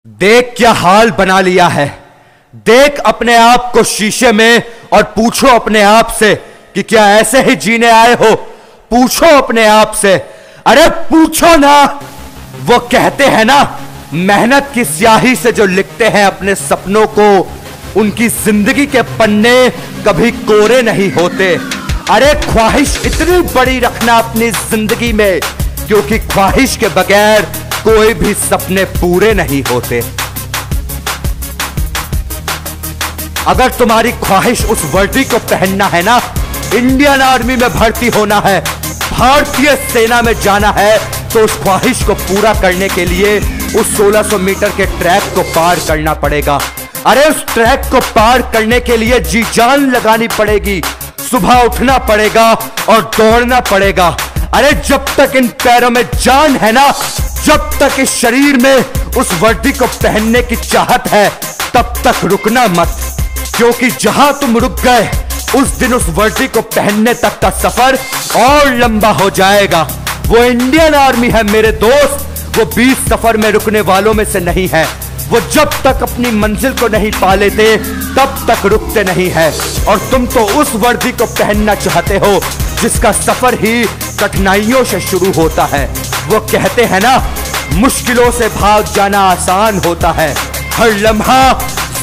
देख क्या हाल बना लिया है। देख अपने आप को शीशे में और पूछो अपने आप से कि क्या ऐसे ही जीने आए हो। पूछो अपने आप से, अरे पूछो ना। वो कहते हैं ना, मेहनत की स्याही से जो लिखते हैं अपने सपनों को, उनकी जिंदगी के पन्ने कभी कोरे नहीं होते। अरे ख्वाहिश इतनी बड़ी रखना अपनी जिंदगी में, क्योंकि ख्वाहिश के बगैर कोई भी सपने पूरे नहीं होते। अगर तुम्हारी ख्वाहिश उस वर्दी को पहनना है ना, इंडियन आर्मी में भर्ती होना है, भारतीय सेना में जाना है, तो उस ख्वाहिश को पूरा करने के लिए उस 1600 मीटर के ट्रैक को पार करना पड़ेगा। अरे उस ट्रैक को पार करने के लिए जी जान लगानी पड़ेगी, सुबह उठना पड़ेगा और दौड़ना पड़ेगा। अरे जब तक इन पैरों में जान है ना, जब तक इस शरीर में उस वर्दी को पहनने की चाहत है, तब तक रुकना मत, क्योंकि जहां तुम रुक गए उस दिन उस वर्दी को पहनने तक का सफर और लंबा हो जाएगा। वो इंडियन आर्मी है मेरे दोस्त, वो 20 सफर में रुकने वालों में से नहीं है। वो जब तक अपनी मंजिल को नहीं पा लेते तब तक रुकते नहीं है। और तुम तो उस वर्दी को पहनना चाहते हो जिसका सफर ही कठिनाइयों से शुरू होता है। वो कहते हैं ना, मुश्किलों से भाग जाना आसान होता है, हर लम्हा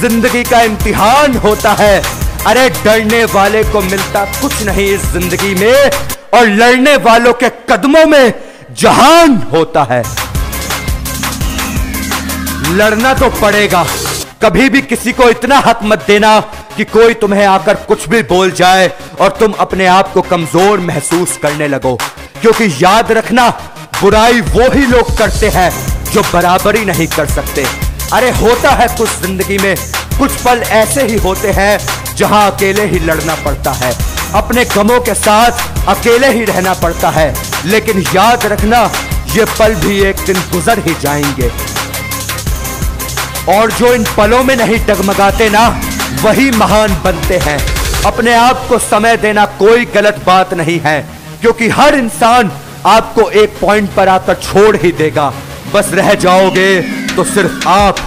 जिंदगी का इम्तिहान होता है। अरे डरने वाले को मिलता कुछ नहीं इस जिंदगी में, और लड़ने वालों के कदमों में जहान होता है। लड़ना तो पड़ेगा। कभी भी किसी को इतना हक मत देना कि कोई तुम्हें आकर कुछ भी बोल जाए और तुम अपने आप को कमजोर महसूस करने लगो, क्योंकि याद रखना, बुराई वो ही लोग करते हैं जो बराबरी नहीं कर सकते। अरे होता है कुछ जिंदगी में, कुछ पल ऐसे ही होते हैं जहां अकेले ही लड़ना पड़ता है, अपने गमों के साथ अकेले ही रहना पड़ता है। लेकिन याद रखना, ये पल भी एक दिन गुजर ही जाएंगे, और जो इन पलों में नहीं डगमगाते ना, वही महान बनते हैं। अपने आप को समय देना कोई गलत बात नहीं है, क्योंकि हर इंसान आपको एक पॉइंट पर आकर छोड़ ही देगा। बस रह जाओगे तो सिर्फ आप।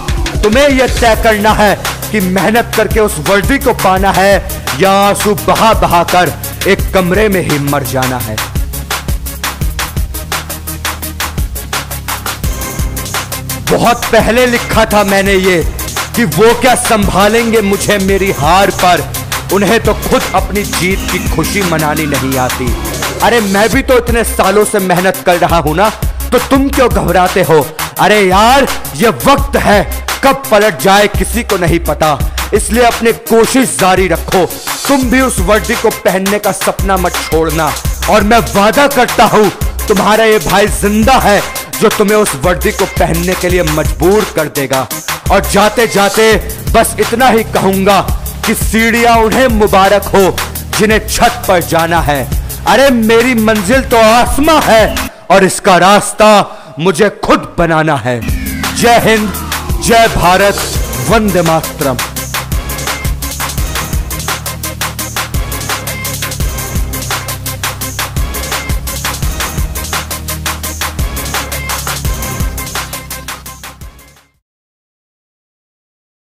तुम्हें यह तय करना है कि मेहनत करके उस वर्दी को पाना है, या आंसू बहा बहा कर एक कमरे में ही मर जाना है। बहुत पहले लिखा था मैंने ये कि वो क्या संभालेंगे मुझे मेरी हार पर, उन्हें तो खुद अपनी जीत की खुशी मनानी नहीं आती। अरे मैं भी तो इतने सालों से मेहनत कर रहा हूं ना, तो तुम क्यों घबराते हो। अरे यार, ये वक्त है, कब पलट जाए किसी को नहीं पता, इसलिए अपनी कोशिश जारी रखो। तुम भी उस वर्दी को पहनने का सपना मत छोड़ना, और मैं वादा करता हूं तुम्हारा ये भाई जिंदा है जो तुम्हें उस वर्दी को पहनने के लिए मजबूर कर देगा। और जाते जाते बस इतना ही कहूंगा कि सीढ़ियां उन्हें मुबारक हो जिन्हें छत पर जाना है। अरे मेरी मंजिल तो आसमां है, और इसका रास्ता मुझे खुद बनाना है। जय हिंद, जय भारत, वंदे मातरम।